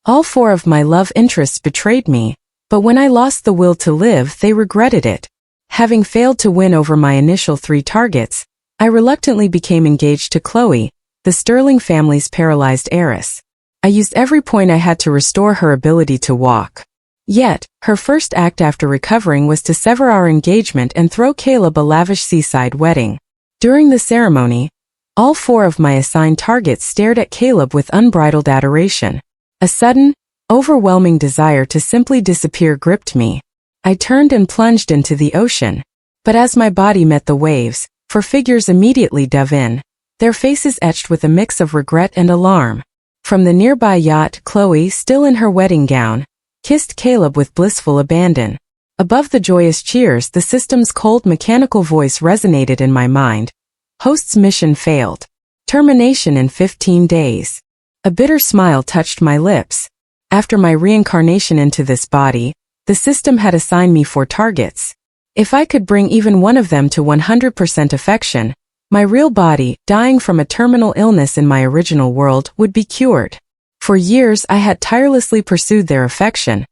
All four of my love interests betrayed me, but when I lost the will to live, they regretted it. Having failed to win over my initial 3 targets, I reluctantly became engaged to Chloe, the Sterling family's paralyzed heiress. I used every point I had to restore her ability to walk. Yet, her first act after recovering was to sever our engagement and throw Caleb a lavish seaside wedding. During the ceremony, all 4 of my assigned targets stared at Caleb with unbridled adoration. A sudden, overwhelming desire to simply disappear gripped me. I turned and plunged into the ocean. But as my body met the waves, 4 figures immediately dove in, their faces etched with a mix of regret and alarm. From the nearby yacht, Chloe, still in her wedding gown, kissed Caleb with blissful abandon. Above the joyous cheers, the system's cold mechanical voice resonated in my mind. Host's mission failed. Termination in 15 days. A bitter smile touched my lips. After my reincarnation into this body, the system had assigned me 4 targets. If I could bring even one of them to 100% affection, my real body, dying from a terminal illness in my original world, would be cured. For years I had tirelessly pursued their affection,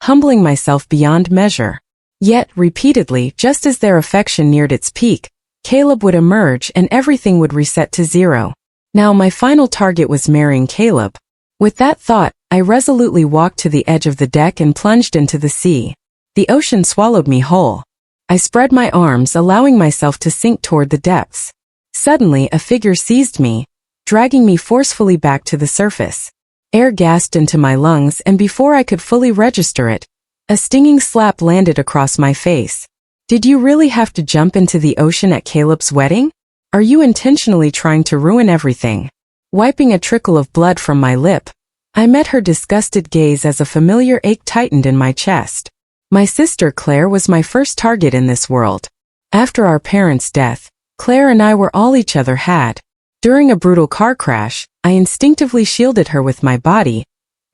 humbling myself beyond measure. Yet, repeatedly, just as their affection neared its peak, Caleb would emerge and everything would reset to 0. Now my final target was marrying Caleb. With that thought, I resolutely walked to the edge of the deck and plunged into the sea. The ocean swallowed me whole. I spread my arms, allowing myself to sink toward the depths. Suddenly, a figure seized me, dragging me forcefully back to the surface. Air gasped into my lungs, and before I could fully register it, a stinging slap landed across my face. Did you really have to jump into the ocean at Caleb's wedding? Are you intentionally trying to ruin everything? Wiping a trickle of blood from my lip, I met her disgusted gaze as a familiar ache tightened in my chest. My sister Claire was my first target in this world. After our parents' death, Claire and I were all each other had. During a brutal car crash, I instinctively shielded her with my body,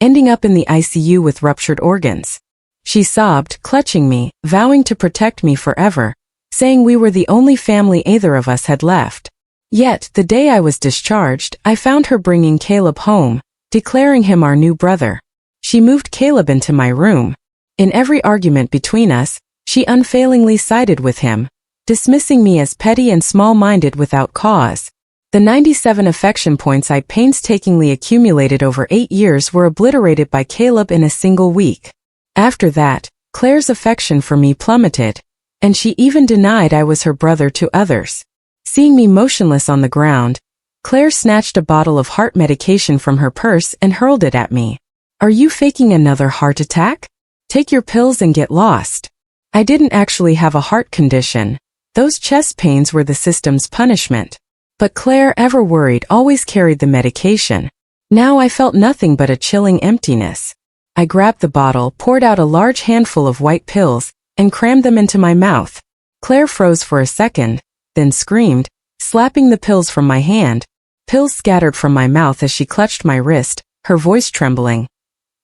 ending up in the ICU with ruptured organs. She sobbed, clutching me, vowing to protect me forever, saying we were the only family either of us had left. Yet, the day I was discharged, I found her bringing Caleb home, declaring him our new brother. She moved Caleb into my room. In every argument between us, she unfailingly sided with him, dismissing me as petty and small-minded without cause. The 97 affection points I painstakingly accumulated over 8 years were obliterated by Caleb in a single week. After that, Claire's affection for me plummeted, and she even denied I was her brother to others. Seeing me motionless on the ground, Claire snatched a bottle of heart medication from her purse and hurled it at me. "Are you faking another heart attack? Take your pills and get lost." I didn't actually have a heart condition. Those chest pains were the system's punishment. But Claire, ever worried, always carried the medication. Now I felt nothing but a chilling emptiness. I grabbed the bottle, poured out a large handful of white pills, and crammed them into my mouth. Claire froze for a second, then screamed, slapping the pills from my hand. Pills scattered from my mouth as she clutched my wrist, her voice trembling.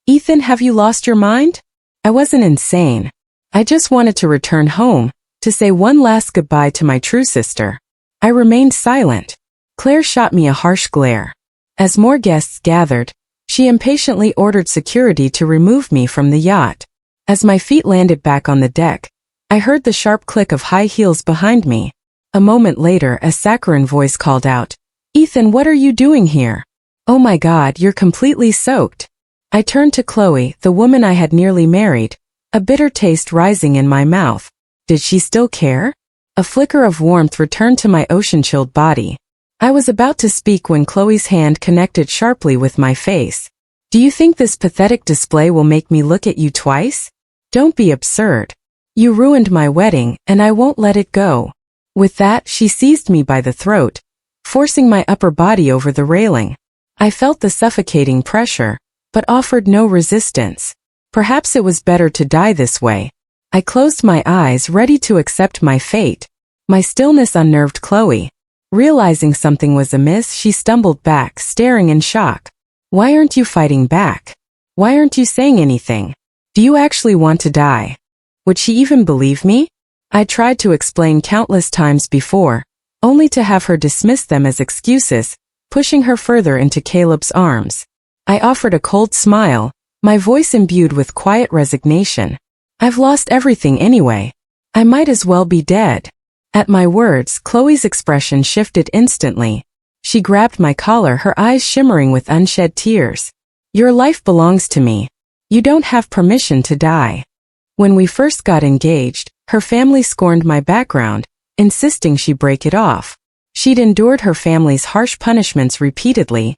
"Ethan, have you lost your mind?" I wasn't insane. I just wanted to return home, to say one last goodbye to my true sister. I remained silent. Claire shot me a harsh glare. As more guests gathered, she impatiently ordered security to remove me from the yacht. As my feet landed back on the deck, I heard the sharp click of high heels behind me. A moment later, a saccharine voice called out, "Ethan, what are you doing here? Oh my God, you're completely soaked." I turned to Chloe, the woman I had nearly married, a bitter taste rising in my mouth. Did she still care? A flicker of warmth returned to my ocean-chilled body. I was about to speak when Chloe's hand connected sharply with my face. "Do you think this pathetic display will make me look at you twice? Don't be absurd. You ruined my wedding, and I won't let it go." With that, she seized me by the throat, forcing my upper body over the railing. I felt the suffocating pressure, but offered no resistance. Perhaps it was better to die this way. I closed my eyes, ready to accept my fate. My stillness unnerved Chloe. Realizing something was amiss, she stumbled back, staring in shock. "Why aren't you fighting back? Why aren't you saying anything? Do you actually want to die?" Would she even believe me? I tried to explain countless times before, only to have her dismiss them as excuses, pushing her further into Caleb's arms. I offered a cold smile, my voice imbued with quiet resignation. I've lost everything anyway. I might as well be dead. At my words, Chloe's expression shifted instantly. She grabbed my collar, her eyes shimmering with unshed tears. Your life belongs to me. You don't have permission to die. When we first got engaged, her family scorned my background, insisting she break it off. She'd endured her family's harsh punishments repeatedly,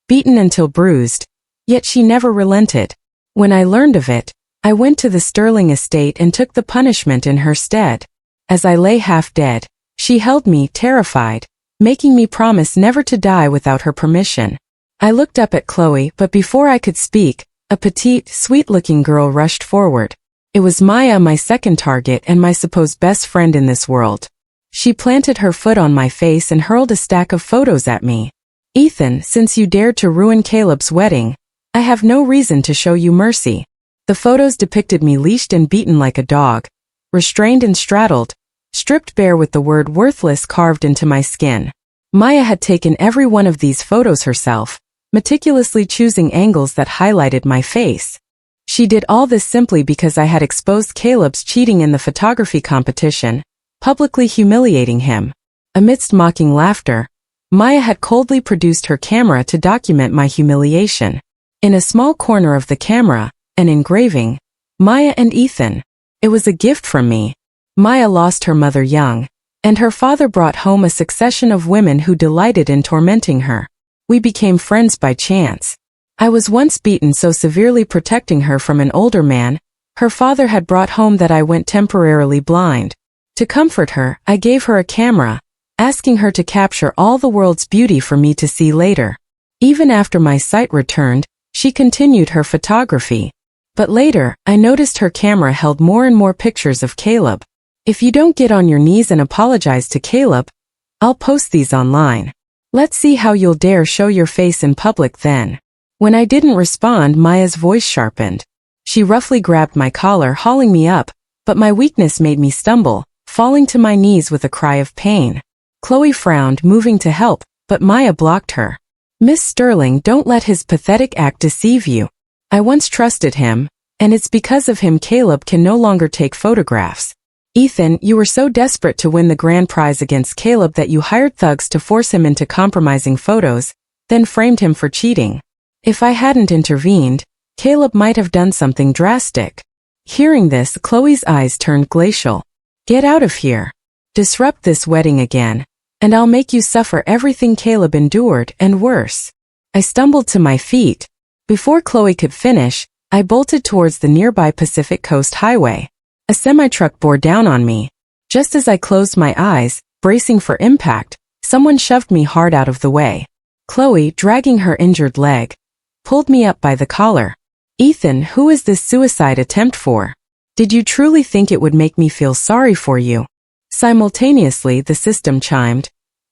beaten until bruised, yet she never relented. When I learned of it, I went to the Sterling estate and took the punishment in her stead. As I lay half dead, she held me, terrified, making me promise never to die without her permission. I looked up at Chloe, but before I could speak, a petite, sweet-looking girl rushed forward. It was Maya, my second target and my supposed best friend in this world. She planted her foot on my face and hurled a stack of photos at me. Ethan, since you dared to ruin Caleb's wedding, I have no reason to show you mercy. The photos depicted me leashed and beaten like a dog, restrained and straddled, stripped bare with the word worthless carved into my skin. Maya had taken every one of these photos herself, meticulously choosing angles that highlighted my face. She did all this simply because I had exposed Caleb's cheating in the photography competition, publicly humiliating him. Amidst mocking laughter, Maya had coldly produced her camera to document my humiliation. In a small corner of the camera, an engraving, Maya and Ethan. It was a gift from me. Maya lost her mother young, and her father brought home a succession of women who delighted in tormenting her. We became friends by chance. I was once beaten so severely protecting her from an older man, her father had brought home that I went temporarily blind. To comfort her, I gave her a camera, asking her to capture all the world's beauty for me to see later. Even after my sight returned, she continued her photography. But later, I noticed her camera held more and more pictures of Caleb. If you don't get on your knees and apologize to Caleb, I'll post these online. Let's see how you'll dare show your face in public then. When I didn't respond, Maya's voice sharpened. She roughly grabbed my collar, hauling me up, but my weakness made me stumble, falling to my knees with a cry of pain. Chloe frowned, moving to help, but Maya blocked her. Miss Sterling, don't let his pathetic act deceive you. I once trusted him, and it's because of him Caleb can no longer take photographs. Ethan, you were so desperate to win the grand prize against Caleb that you hired thugs to force him into compromising photos, then framed him for cheating. If I hadn't intervened, Caleb might have done something drastic. Hearing this, Chloe's eyes turned glacial. Get out of here. Disrupt this wedding again, and I'll make you suffer everything Caleb endured and worse. I stumbled to my feet. Before Chloe could finish, I bolted towards the nearby Pacific Coast Highway. A semi-truck bore down on me. Just as I closed my eyes, bracing for impact, someone shoved me hard out of the way. Chloe, dragging her injured leg, pulled me up by the collar. Ethan, who is this suicide attempt for? Did you truly think it would make me feel sorry for you? Simultaneously, the system chimed.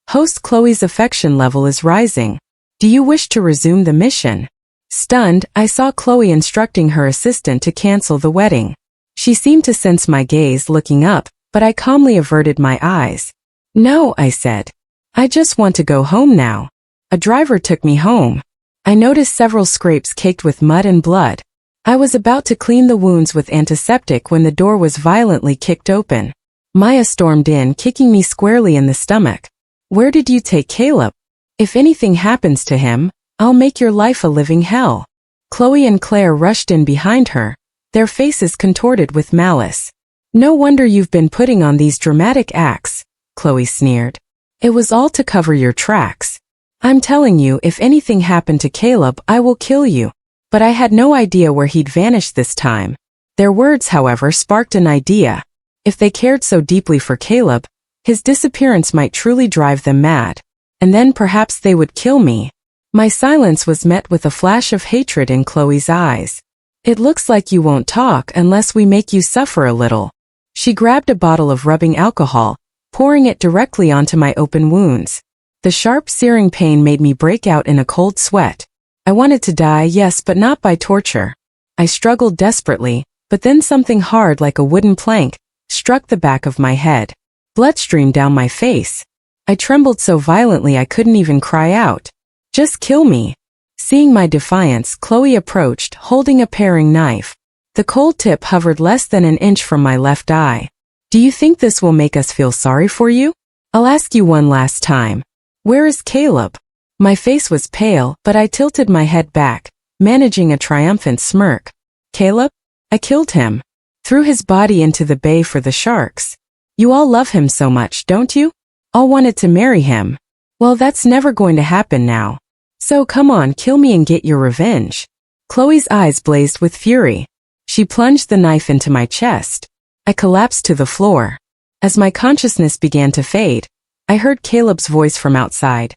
Host Chloe's affection level is rising. Do you wish to resume the mission? Stunned, I saw Chloe instructing her assistant to cancel the wedding. She seemed to sense my gaze, looking up, but I calmly averted my eyes. No, I said. I just want to go home now. A driver took me home. I noticed several scrapes caked with mud and blood. I was about to clean the wounds with antiseptic when the door was violently kicked open. Maya stormed in, kicking me squarely in the stomach. Where did you take Caleb? If anything happens to him, I'll make your life a living hell. Chloe and Claire rushed in behind her, their faces contorted with malice. No wonder you've been putting on these dramatic acts, Chloe sneered. It was all to cover your tracks. I'm telling you, if anything happened to Caleb, I will kill you. But I had no idea where he'd vanished this time. Their words, however, sparked an idea. If they cared so deeply for Caleb, his disappearance might truly drive them mad. And then perhaps they would kill me. My silence was met with a flash of hatred in Chloe's eyes. It looks like you won't talk unless we make you suffer a little. She grabbed a bottle of rubbing alcohol, pouring it directly onto my open wounds. The sharp, searing pain made me break out in a cold sweat. I wanted to die, yes, but not by torture. I struggled desperately, but then something hard like a wooden plank struck the back of my head. Blood streamed down my face. I trembled so violently I couldn't even cry out. Just kill me. Seeing my defiance, Chloe approached, holding a paring knife. The cold tip hovered less than an inch from my left eye. Do you think this will make us feel sorry for you? I'll ask you one last time. Where is Caleb? My face was pale, but I tilted my head back, managing a triumphant smirk. Caleb? I killed him. Threw his body into the bay for the sharks. You all love him so much, don't you? All wanted to marry him. Well, that's never going to happen now. So come on, kill me and get your revenge. Chloe's eyes blazed with fury. She plunged the knife into my chest. I collapsed to the floor. As my consciousness began to fade, I heard Caleb's voice from outside.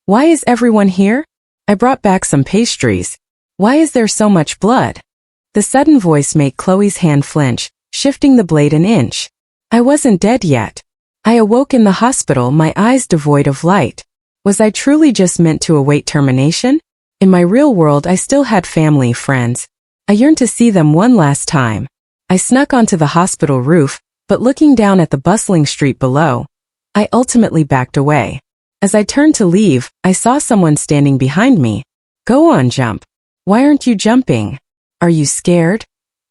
Why is everyone here? I brought back some pastries. Why is there so much blood? The sudden voice made Chloe's hand flinch, shifting the blade an inch. I wasn't dead yet. I awoke in the hospital, my eyes devoid of light. Was I truly just meant to await termination? In my real world, I still had family, friends. I yearned to see them one last time. I snuck onto the hospital roof, but looking down at the bustling street below, I ultimately backed away. As I turned to leave, I saw someone standing behind me. Go on, jump. Why aren't you jumping? Are you scared?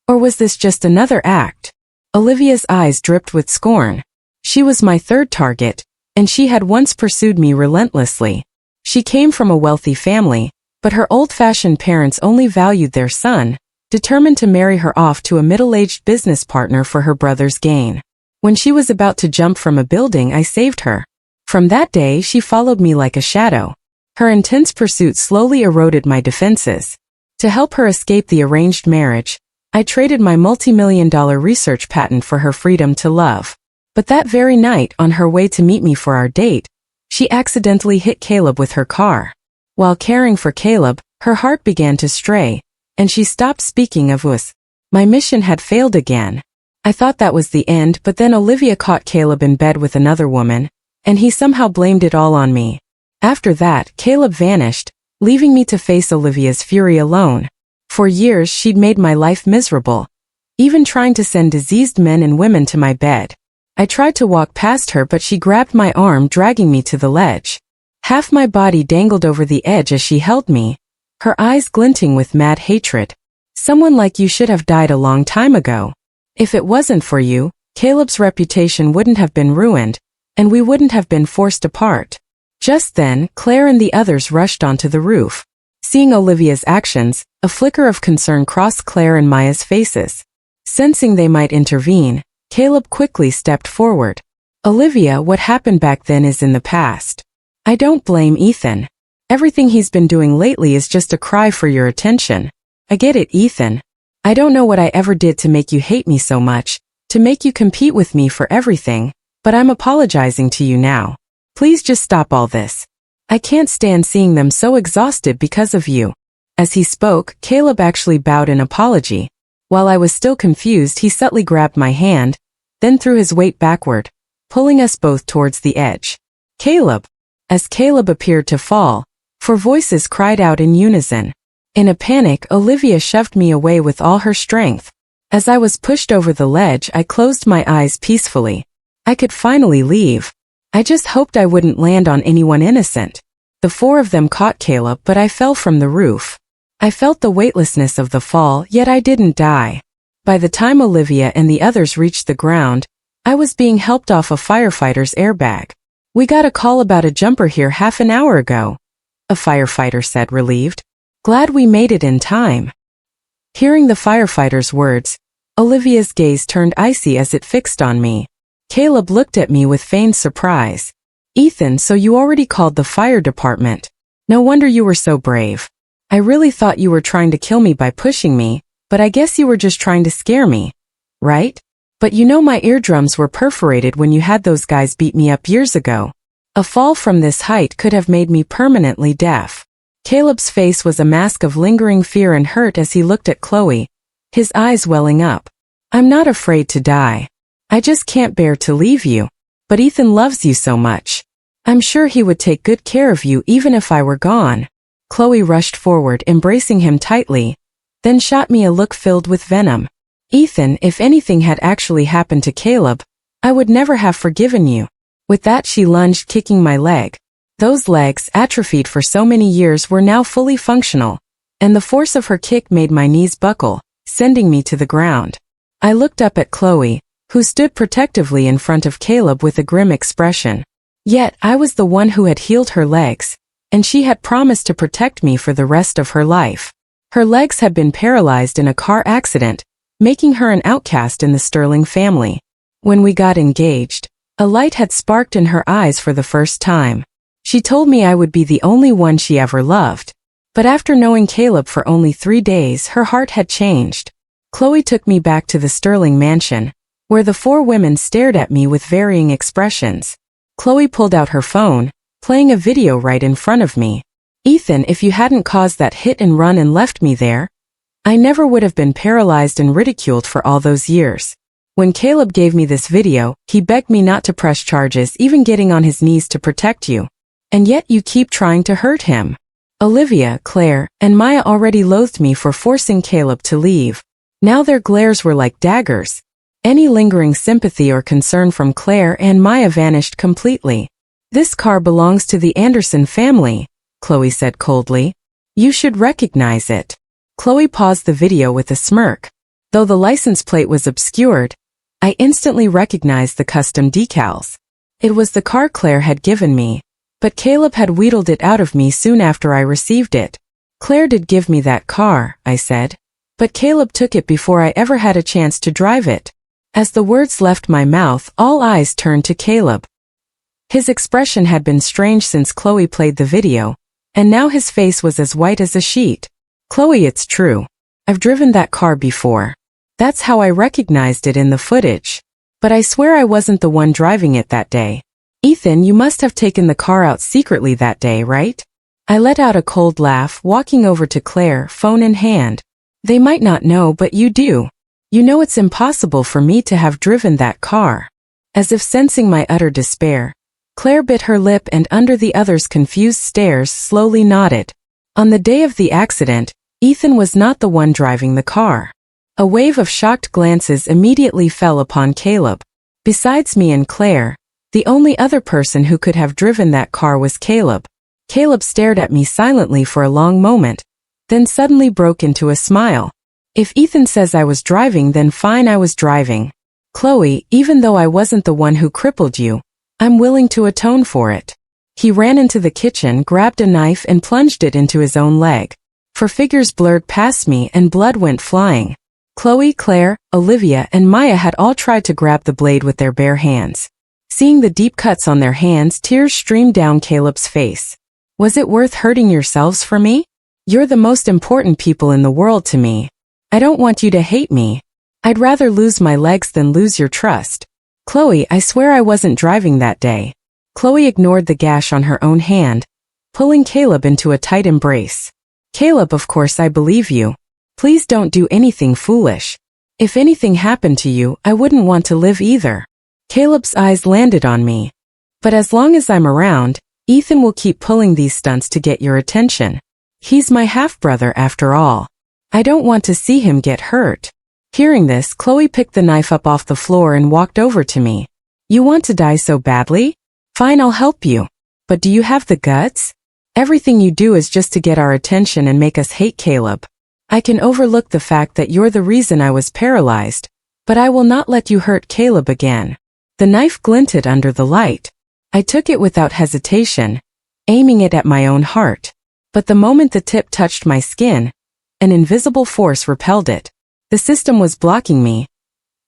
Or was this just another act? Olivia's eyes dripped with scorn. She was my third target, and she had once pursued me relentlessly. She came from a wealthy family, but her old-fashioned parents only valued their son, determined to marry her off to a middle-aged business partner for her brother's gain. When she was about to jump from a building, I saved her. From that day, she followed me like a shadow. Her intense pursuit slowly eroded my defenses. To help her escape the arranged marriage, I traded my multi-million-dollar research patent for her freedom to love. But that very night, on her way to meet me for our date, she accidentally hit Caleb with her car. While caring for Caleb, her heart began to stray, and she stopped speaking of us. My mission had failed again. I thought that was the end, but then Olivia caught Caleb in bed with another woman, and he somehow blamed it all on me. After that, Caleb vanished, leaving me to face Olivia's fury alone. For years, she'd made my life miserable, even trying to send diseased men and women to my bed. I tried to walk past her, but she grabbed my arm, dragging me to the ledge. Half my body dangled over the edge as she held me, her eyes glinting with mad hatred. Someone like you should have died a long time ago. If it wasn't for you, Caleb's reputation wouldn't have been ruined, and we wouldn't have been forced apart. Just then, Claire and the others rushed onto the roof. Seeing Olivia's actions, a flicker of concern crossed Claire and Maya's faces. Sensing they might intervene, Caleb quickly stepped forward. Olivia, what happened back then is in the past. I don't blame Ethan. Everything he's been doing lately is just a cry for your attention. I get it, Ethan. I don't know what I ever did to make you hate me so much, to make you compete with me for everything, but I'm apologizing to you now. Please just stop all this. I can't stand seeing them so exhausted because of you. As he spoke, Caleb actually bowed in apology. While I was still confused, he subtly grabbed my hand, then threw his weight backward, pulling us both towards the edge. Caleb! As Caleb appeared to fall, four voices cried out in unison. In a panic, Olivia shoved me away with all her strength. As I was pushed over the ledge, I closed my eyes peacefully. I could finally leave. I just hoped I wouldn't land on anyone innocent. The four of them caught Caleb, but I fell from the roof. I felt the weightlessness of the fall, yet I didn't die. By the time Olivia and the others reached the ground, I was being helped off a firefighter's airbag. We got a call about a jumper here half an hour ago, a firefighter said, relieved. Glad we made it in time. Hearing the firefighter's words, Olivia's gaze turned icy as it fixed on me. Caleb looked at me with feigned surprise. Ethan, so you already called the fire department. No wonder you were so brave. I really thought you were trying to kill me by pushing me, but I guess you were just trying to scare me, right? But you know my eardrums were perforated when you had those guys beat me up years ago. A fall from this height could have made me permanently deaf. Caleb's face was a mask of lingering fear and hurt as he looked at Chloe, his eyes welling up. I'm not afraid to die. I just can't bear to leave you. But Ethan loves you so much. I'm sure he would take good care of you even if I were gone. Chloe rushed forward, embracing him tightly, then shot me a look filled with venom. Ethan, if anything had actually happened to Caleb, I would never have forgiven you. With that, she lunged, kicking my leg. Those legs, atrophied for so many years, were now fully functional, and the force of her kick made my knees buckle, sending me to the ground. I looked up at Chloe, who stood protectively in front of Caleb with a grim expression. Yet, I was the one who had healed her legs, and she had promised to protect me for the rest of her life. Her legs had been paralyzed in a car accident, making her an outcast in the Sterling family. When we got engaged, a light had sparked in her eyes for the first time. She told me I would be the only one she ever loved. But after knowing Caleb for only 3 days, her heart had changed. Chloe took me back to the Sterling mansion, where the 4 women stared at me with varying expressions. Chloe pulled out her phone, playing a video right in front of me. Ethan, if you hadn't caused that hit and run and left me there, I never would have been paralyzed and ridiculed for all those years. When Caleb gave me this video, he begged me not to press charges, even getting on his knees to protect you. And yet you keep trying to hurt him. Olivia, Claire, and Maya already loathed me for forcing Caleb to leave. Now their glares were like daggers. Any lingering sympathy or concern from Claire and Maya vanished completely. This car belongs to the Anderson family, Chloe said coldly. You should recognize it. Chloe paused the video with a smirk. Though the license plate was obscured, I instantly recognized the custom decals. It was the car Claire had given me, but Caleb had wheedled it out of me soon after I received it. Claire did give me that car, I said, but Caleb took it before I ever had a chance to drive it. As the words left my mouth, all eyes turned to Caleb. His expression had been strange since Chloe played the video, and now his face was as white as a sheet. Chloe, it's true. I've driven that car before. That's how I recognized it in the footage. But I swear I wasn't the one driving it that day. Ethan, you must have taken the car out secretly that day, right? I let out a cold laugh, walking over to Claire, phone in hand. They might not know, but you do. You know it's impossible for me to have driven that car. As if sensing my utter despair, Claire bit her lip and under the others' confused stares slowly nodded. On the day of the accident, Ethan was not the one driving the car. A wave of shocked glances immediately fell upon Caleb. Besides me and Claire, the only other person who could have driven that car was Caleb. Caleb stared at me silently for a long moment, then suddenly broke into a smile. If Ethan says I was driving, then fine, I was driving. Chloe, even though I wasn't the one who crippled you, I'm willing to atone for it. He ran into the kitchen, grabbed a knife and plunged it into his own leg. For figures blurred past me and blood went flying. Chloe, Claire, Olivia, and Maya had all tried to grab the blade with their bare hands. Seeing the deep cuts on their hands, tears streamed down Caleb's face. Was it worth hurting yourselves for me? You're the most important people in the world to me. I don't want you to hate me. I'd rather lose my legs than lose your trust. Chloe, I swear I wasn't driving that day. Chloe ignored the gash on her own hand, pulling Caleb into a tight embrace. Caleb, of course I believe you. Please don't do anything foolish. If anything happened to you, I wouldn't want to live either. Caleb's eyes landed on me. But as long as I'm around, Ethan will keep pulling these stunts to get your attention. He's my half-brother after all. I don't want to see him get hurt. Hearing this, Chloe picked the knife up off the floor and walked over to me. You want to die so badly? Fine, I'll help you. But do you have the guts? Everything you do is just to get our attention and make us hate Caleb. I can overlook the fact that you're the reason I was paralyzed, but I will not let you hurt Caleb again. The knife glinted under the light. I took it without hesitation, aiming it at my own heart. But the moment the tip touched my skin, an invisible force repelled it. The system was blocking me.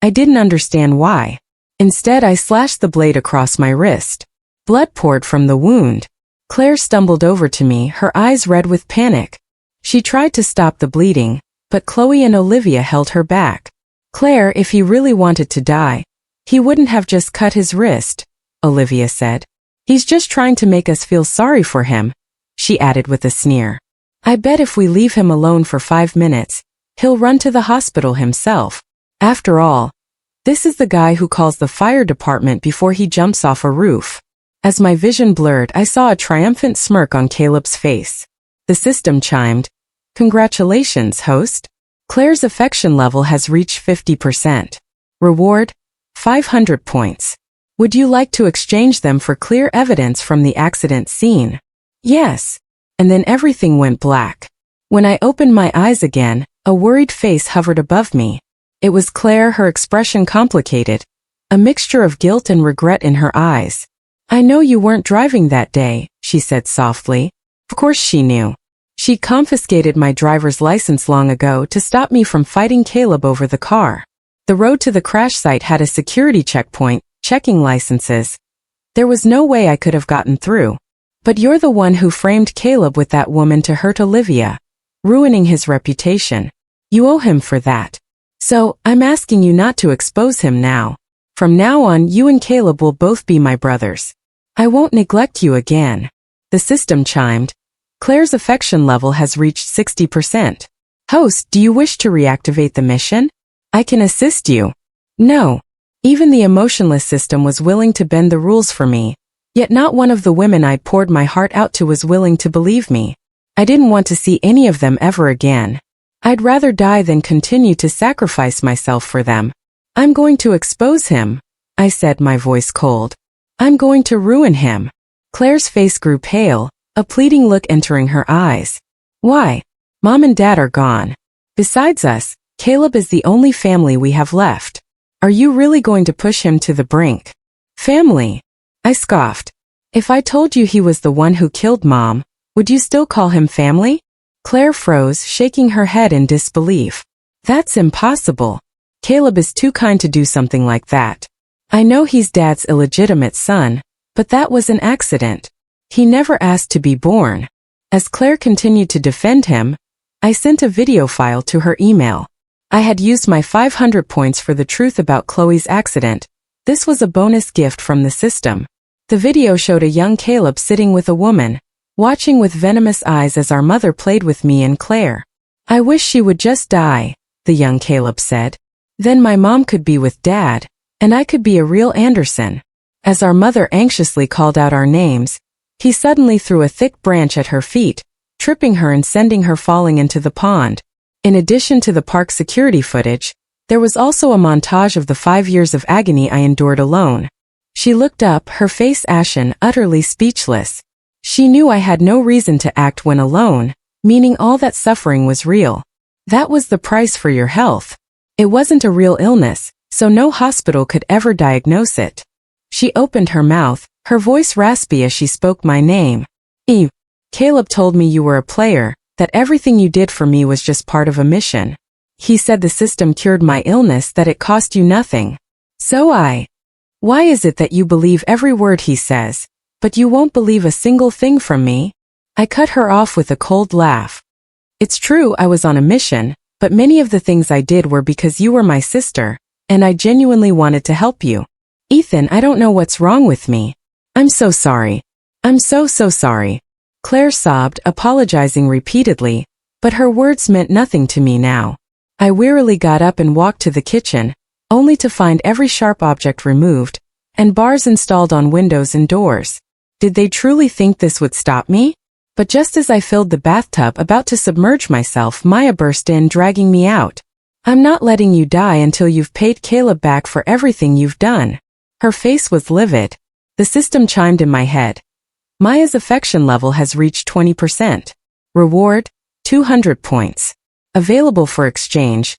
I didn't understand why. Instead, I slashed the blade across my wrist. Blood poured from the wound. Claire stumbled over to me, her eyes red with panic. She tried to stop the bleeding, but Chloe and Olivia held her back. Claire, if he really wanted to die, he wouldn't have just cut his wrist, Olivia said. He's just trying to make us feel sorry for him, she added with a sneer. I bet if we leave him alone for 5 minutes, he'll run to the hospital himself. After all, this is the guy who calls the fire department before he jumps off a roof. As my vision blurred, I saw a triumphant smirk on Caleb's face. The system chimed. Congratulations, host. Claire's affection level has reached 50%. Reward, 500 points. Would you like to exchange them for clear evidence from the accident scene? Yes. And then everything went black. When I opened my eyes again, a worried face hovered above me. It was Claire, her expression complicated, a mixture of guilt and regret in her eyes. I know you weren't driving that day, she said softly. Of course she knew. She confiscated my driver's license long ago to stop me from fighting Caleb over the car. The road to the crash site had a security checkpoint, checking licenses. There was no way I could have gotten through. But you're the one who framed Caleb with that woman to hurt Olivia, ruining his reputation. You owe him for that. So, I'm asking you not to expose him now. From now on, you and Caleb will both be my brothers. I won't neglect you again. The system chimed. Claire's affection level has reached 60%. Host, do you wish to reactivate the mission? I can assist you. No. Even the emotionless system was willing to bend the rules for me. Yet not one of the women I'd poured my heart out to was willing to believe me. I didn't want to see any of them ever again. I'd rather die than continue to sacrifice myself for them. I'm going to expose him, I said, my voice cold. I'm going to ruin him. Claire's face grew pale, a pleading look entering her eyes. Why? Mom and Dad are gone. Besides us, Caleb is the only family we have left. Are you really going to push him to the brink? Family? I scoffed. If I told you he was the one who killed Mom, would you still call him family? Claire froze, shaking her head in disbelief. That's impossible. Caleb is too kind to do something like that. I know he's Dad's illegitimate son, but that was an accident. He never asked to be born. As Claire continued to defend him, I sent a video file to her email. I had used my 500 points for the truth about Chloe's accident. This was a bonus gift from the system. The video showed a young Caleb sitting with a woman, watching with venomous eyes as our mother played with me and Claire. I wish she would just die, the young Caleb said. Then my mom could be with Dad, and I could be a real Anderson. As our mother anxiously called out our names, he suddenly threw a thick branch at her feet, tripping her and sending her falling into the pond. In addition to the park security footage, there was also a montage of the 5 years of agony I endured alone. She looked up, her face ashen, utterly speechless. She knew I had no reason to act when alone, meaning all that suffering was real. That was the price for your health. It wasn't a real illness, so no hospital could ever diagnose it. She opened her mouth, her voice raspy as she spoke my name. Eve. Caleb told me you were a player, that everything you did for me was just part of a mission. He said the system cured my illness, that it cost you nothing. Why is it that you believe every word he says, but you won't believe a single thing from me? I cut her off with a cold laugh. It's true I was on a mission, but many of the things I did were because you were my sister, and I genuinely wanted to help you. Ethan, I don't know what's wrong with me. I'm so sorry. I'm so sorry. Claire sobbed, apologizing repeatedly, but her words meant nothing to me now. I wearily got up and walked to the kitchen, only to find every sharp object removed, and bars installed on windows and doors. Did they truly think this would stop me? But just as I filled the bathtub about to submerge myself, Maya burst in, dragging me out. I'm not letting you die until you've paid Caleb back for everything you've done. Her face was livid. The system chimed in my head. Maya's affection level has reached 20%. Reward, 200 points. Available for exchange.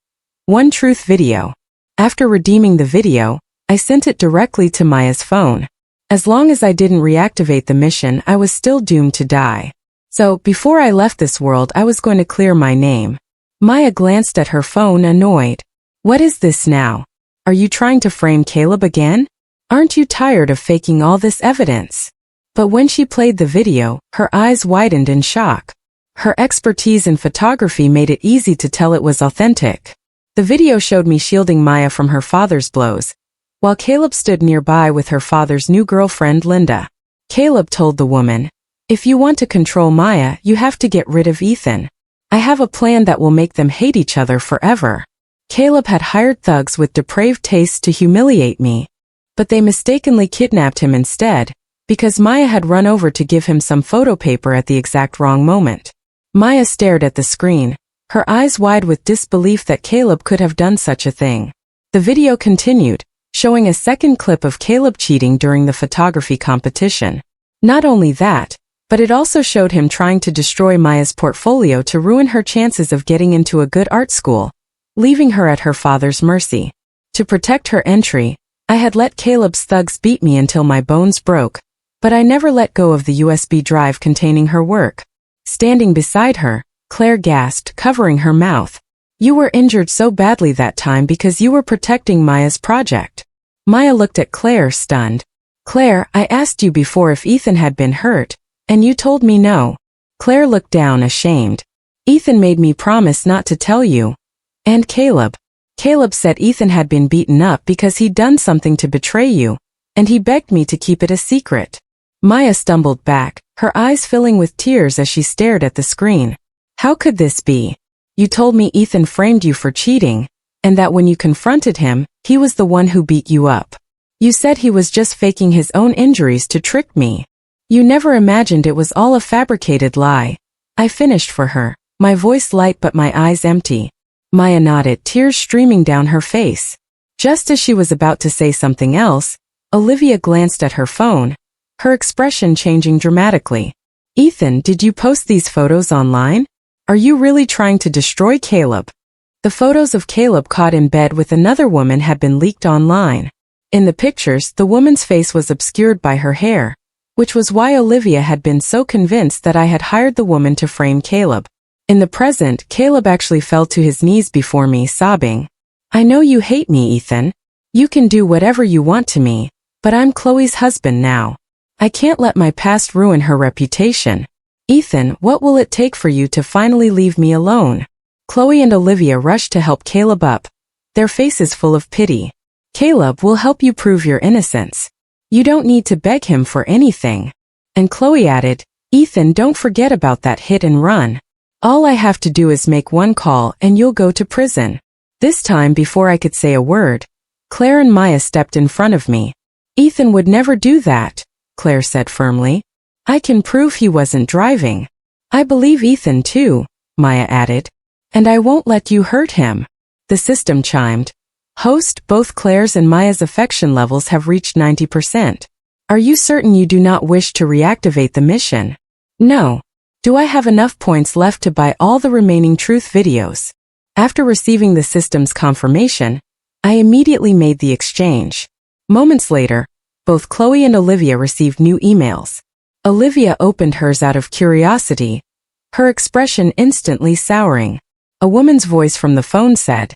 One truth video. After redeeming the video, I sent it directly to Maya's phone. As long as I didn't reactivate the mission, I was still doomed to die. So, before I left this world, I was going to clear my name. Maya glanced at her phone, annoyed. What is this now? Are you trying to frame Caleb again? Aren't you tired of faking all this evidence? But when she played the video, her eyes widened in shock. Her expertise in photography made it easy to tell it was authentic. The video showed me shielding Maya from her father's blows, while Caleb stood nearby with her father's new girlfriend, Linda. Caleb told the woman, "If you want to control Maya, you have to get rid of Ethan. I have a plan that will make them hate each other forever." Caleb had hired thugs with depraved tastes to humiliate me, but they mistakenly kidnapped him instead, because Maya had run over to give him some photo paper at the exact wrong moment. Maya stared at the screen, her eyes wide with disbelief that Caleb could have done such a thing. The video continued, showing a second clip of Caleb cheating during the photography competition. Not only that, but it also showed him trying to destroy Maya's portfolio to ruin her chances of getting into a good art school, leaving her at her father's mercy. To protect her entry, I had let Caleb's thugs beat me until my bones broke, but I never let go of the USB drive containing her work. Standing beside her, Claire gasped, covering her mouth. You were injured so badly that time because you were protecting Maya's project. Maya looked at Claire, stunned. Claire, I asked you before if Ethan had been hurt, and you told me no. Claire looked down, ashamed. Ethan made me promise not to tell you. And Caleb. Caleb said Ethan had been beaten up because he'd done something to betray you, and he begged me to keep it a secret. Maya stumbled back, her eyes filling with tears as she stared at the screen. How could this be? You told me Ethan framed you for cheating, and that when you confronted him, he was the one who beat you up. You said he was just faking his own injuries to trick me. You never imagined it was all a fabricated lie. I finished for her, my voice light but my eyes empty. Maya nodded, tears streaming down her face. Just as she was about to say something else, Olivia glanced at her phone, her expression changing dramatically. Ethan, did you post these photos online? Are you really trying to destroy Caleb? The photos of Caleb caught in bed with another woman had been leaked online. In the pictures, the woman's face was obscured by her hair, which was why Olivia had been so convinced that I had hired the woman to frame Caleb. In the present, Caleb actually fell to his knees before me, sobbing. I know you hate me, Ethan. You can do whatever you want to me, but I'm Chloe's husband now. I can't let my past ruin her reputation. Ethan, what will it take for you to finally leave me alone? Chloe and Olivia rushed to help Caleb up, their faces full of pity. Caleb will help you prove your innocence. You don't need to beg him for anything. And Chloe added, Ethan, don't forget about that hit and run. All I have to do is make one call and you'll go to prison. This time, before I could say a word, Claire and Maya stepped in front of me. Ethan would never do that, Claire said firmly. I can prove he wasn't driving. I believe Ethan too, Maya added. And I won't let you hurt him. The system chimed. Host, both Claire's and Maya's affection levels have reached 90%. Are you certain you do not wish to reactivate the mission? No. Do I have enough points left to buy all the remaining truth videos? After receiving the system's confirmation, I immediately made the exchange. Moments later, both Chloe and Olivia received new emails. Olivia opened hers out of curiosity, her expression instantly souring. A woman's voice from the phone said,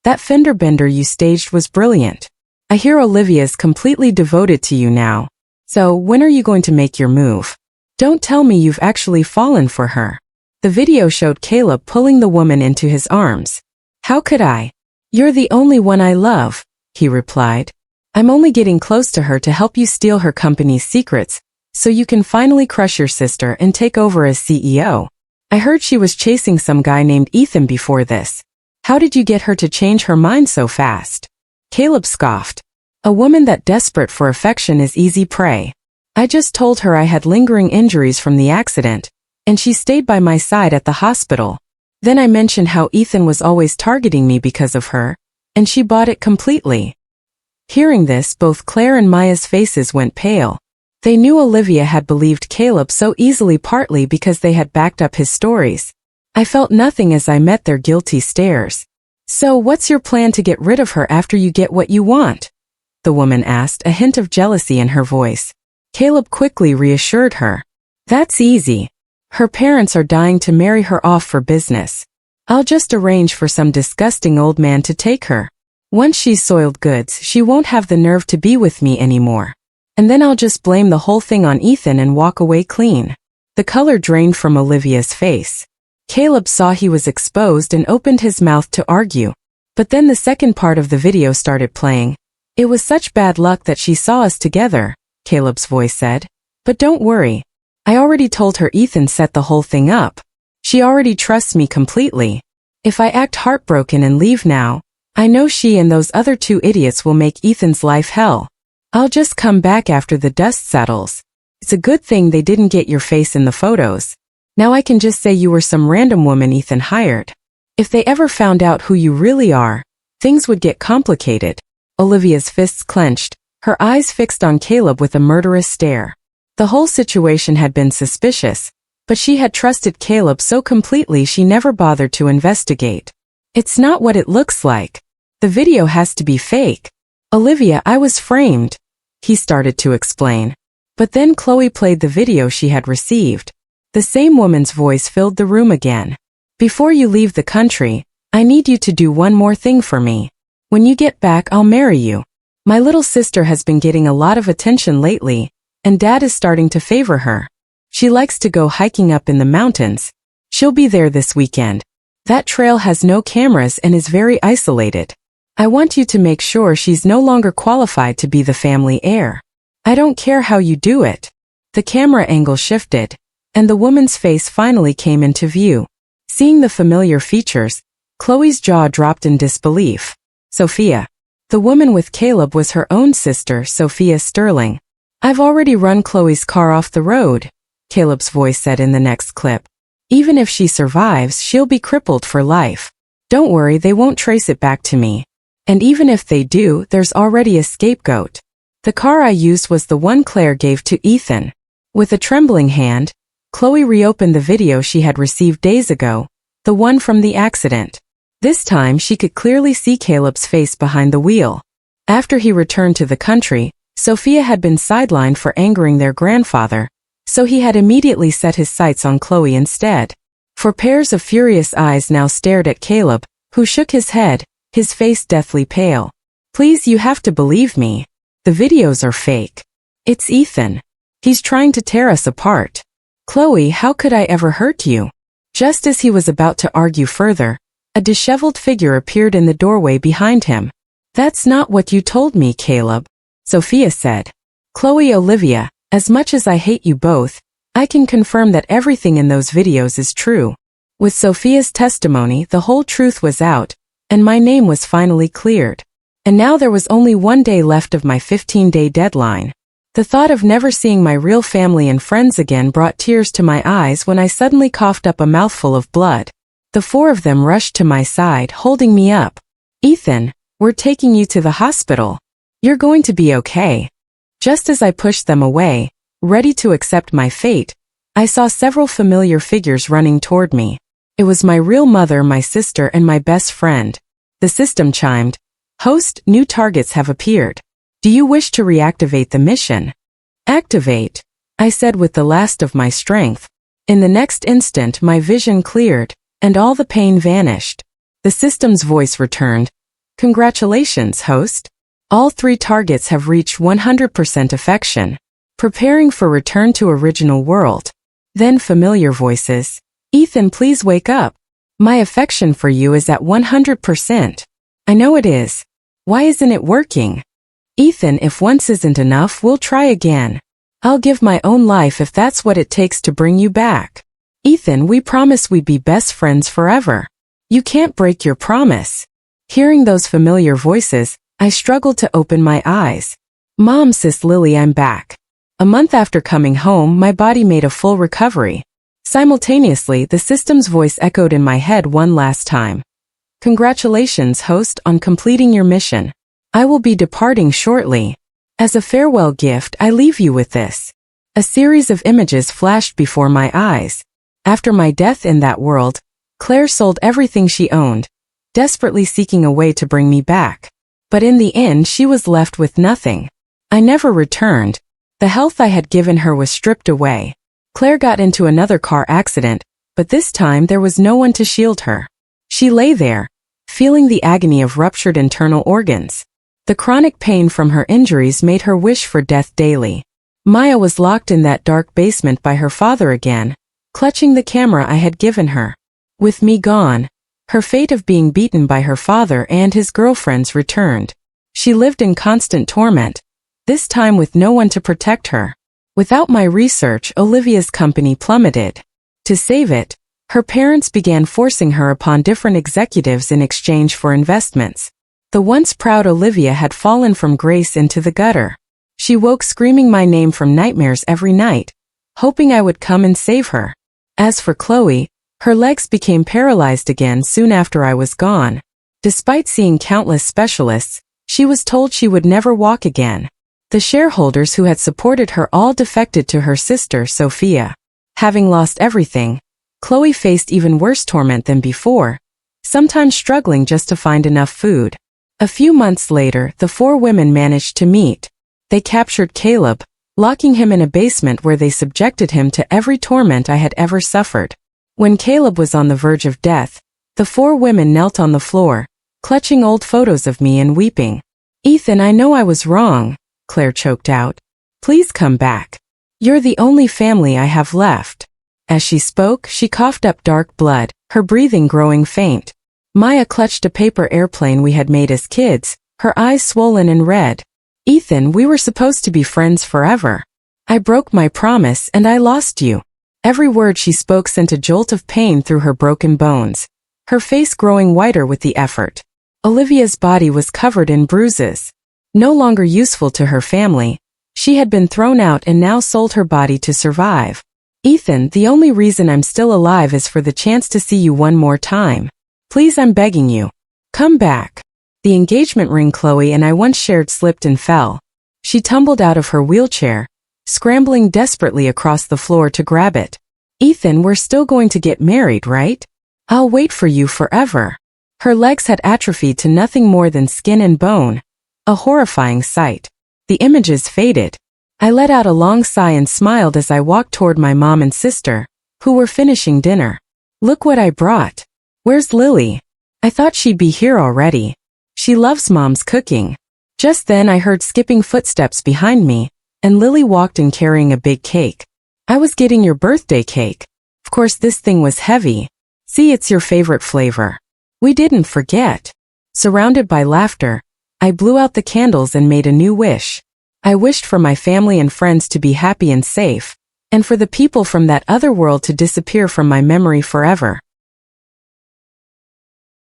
That fender bender you staged was brilliant. I hear Olivia's completely devoted to you now. So when are you going to make your move? Don't tell me you've actually fallen for her. The video showed Caleb pulling the woman into his arms. How could I? You're the only one I love, he replied. I'm only getting close to her to help you steal her company's secrets, so you can finally crush your sister and take over as CEO. I heard she was chasing some guy named Ethan before this. How did you get her to change her mind so fast? Caleb scoffed. A woman that desperate for affection is easy prey. I just told her I had lingering injuries from the accident, and she stayed by my side at the hospital. Then I mentioned how Ethan was always targeting me because of her, and she bought it completely. Hearing this, both Claire and Maya's faces went pale. They knew Olivia had believed Caleb so easily, partly because they had backed up his stories. I felt nothing as I met their guilty stares. So what's your plan to get rid of her after you get what you want? The woman asked, a hint of jealousy in her voice. Caleb quickly reassured her. That's easy. Her parents are dying to marry her off for business. I'll just arrange for some disgusting old man to take her. Once she's soiled goods, she won't have the nerve to be with me anymore. And then I'll just blame the whole thing on Ethan and walk away clean. The color drained from Olivia's face. Caleb saw he was exposed and opened his mouth to argue. But then the second part of the video started playing. It was such bad luck that she saw us together, Caleb's voice said. But don't worry. I already told her Ethan set the whole thing up. She already trusts me completely. If I act heartbroken and leave now, I know she and those other two idiots will make Ethan's life hell. I'll just come back after the dust settles. It's a good thing they didn't get your face in the photos. Now I can just say you were some random woman Ethan hired. If they ever found out who you really are, things would get complicated. Olivia's fists clenched, her eyes fixed on Caleb with a murderous stare. The whole situation had been suspicious, but she had trusted Caleb so completely she never bothered to investigate. It's not what it looks like. The video has to be fake. Olivia, I was framed, he started to explain. But then Chloe played the video she had received. The same woman's voice filled the room again. Before you leave the country, I need you to do one more thing for me. When you get back, I'll marry you. My little sister has been getting a lot of attention lately, and Dad is starting to favor her. She likes to go hiking up in the mountains. She'll be there this weekend. That trail has no cameras and is very isolated. I want you to make sure she's no longer qualified to be the family heir. I don't care how you do it. The camera angle shifted, and the woman's face finally came into view. Seeing the familiar features, Chloe's jaw dropped in disbelief. Sophia. The woman with Caleb was her own sister, Sophia Sterling. I've already run Chloe's car off the road, Caleb's voice said in the next clip. Even if she survives, she'll be crippled for life. Don't worry, they won't trace it back to me. And even if they do, there's already a scapegoat. The car I used was the one Claire gave to Ethan. With a trembling hand, Chloe reopened the video she had received days ago, the one from the accident. This time she could clearly see Caleb's face behind the wheel. After he returned to the country, Sophia had been sidelined for angering their grandfather, so he had immediately set his sights on Chloe instead. For pairs of furious eyes now stared at Caleb, who shook his head, his face deathly pale. Please, you have to believe me. The videos are fake. It's Ethan. He's trying to tear us apart. Chloe, how could I ever hurt you? Just as he was about to argue further, a disheveled figure appeared in the doorway behind him. That's not what you told me, Caleb, Sophia said. Chloe, Olivia, as much as I hate you both, I can confirm that everything in those videos is true. With Sophia's testimony, the whole truth was out, and my name was finally cleared. And now there was only 1 day left of my 15-day deadline. The thought of never seeing my real family and friends again brought tears to my eyes when I suddenly coughed up a mouthful of blood. The 4 of them rushed to my side, holding me up. Ethan, we're taking you to the hospital. You're going to be okay. Just as I pushed them away, ready to accept my fate, I saw several familiar figures running toward me. It was my real mother, my sister, and my best friend. The system chimed. Host, new targets have appeared. Do you wish to reactivate the mission? Activate, I said with the last of my strength. In the next instant my vision cleared, and all the pain vanished. The system's voice returned. Congratulations, host. All 3 targets have reached 100% affection, preparing for return to original world. Then familiar voices. Ethan, please wake up. My affection for you is at 100%. I know it is. Why isn't it working? Ethan, if once isn't enough, we'll try again. I'll give my own life if that's what it takes to bring you back. Ethan, we promise we'd be best friends forever. You can't break your promise. Hearing those familiar voices, I struggled to open my eyes. Mom, sis Lily, I'm back. A month after coming home, my body made a full recovery. Simultaneously, the system's voice echoed in my head one last time. Congratulations, host, on completing your mission. I will be departing shortly. As a farewell gift, I leave you with this. A series of images flashed before my eyes. After my death in that world, Claire sold everything she owned, desperately seeking a way to bring me back. But in the end, she was left with nothing. I never returned. The health I had given her was stripped away. Claire got into another car accident, but this time there was no one to shield her. She lay there, feeling the agony of ruptured internal organs. The chronic pain from her injuries made her wish for death daily. Maya was locked in that dark basement by her father again, clutching the camera I had given her. With me gone, her fate of being beaten by her father and his girlfriends returned. She lived in constant torment, this time with no one to protect her. Without my research, Olivia's company plummeted. To save it, her parents began forcing her upon different executives in exchange for investments. The once proud Olivia had fallen from grace into the gutter. She woke screaming my name from nightmares every night, hoping I would come and save her. As for Chloe, her legs became paralyzed again soon after I was gone. Despite seeing countless specialists, She was told she would never walk again. The shareholders who had supported her all defected to her sister, Sophia. Having lost everything, Chloe faced even worse torment than before, sometimes struggling just to find enough food. A few months later, the four women managed to meet. They captured Caleb, locking him in a basement where they subjected him to every torment I had ever suffered. When Caleb was on the verge of death, the four women knelt on the floor, clutching old photos of me and weeping. "Ethan, I know I was wrong," Claire choked out. "Please come back. You're the only family I have left." As she spoke, she coughed up dark blood, her breathing growing faint. Maya clutched a paper airplane we had made as kids, her eyes swollen and red. "Ethan, we were supposed to be friends forever. I broke my promise and I lost you." Every word she spoke sent a jolt of pain through her broken bones, her face growing whiter with the effort. Olivia's body was covered in bruises. No longer useful to her family, she had been thrown out and now sold her body to survive. "Ethan, the only reason I'm still alive is for the chance to see you one more time. Please, I'm begging you. Come back." The engagement ring Chloe and I once shared slipped and fell. She tumbled out of her wheelchair, scrambling desperately across the floor to grab it. "Ethan, we're still going to get married, right? I'll wait for you forever." Her legs had atrophied to nothing more than skin and bone, a horrifying sight. The images faded. I let out a long sigh and smiled as I walked toward my mom and sister, who were finishing dinner. "Look what I brought. Where's Lily? I thought she'd be here already. She loves Mom's cooking." Just then I heard skipping footsteps behind me, and Lily walked in carrying a big cake. "I was getting your birthday cake. Of course this thing was heavy. See, it's your favorite flavor. We didn't forget." Surrounded by laughter, I blew out the candles and made a new wish. I wished for my family and friends to be happy and safe, and for the people from that other world to disappear from my memory forever.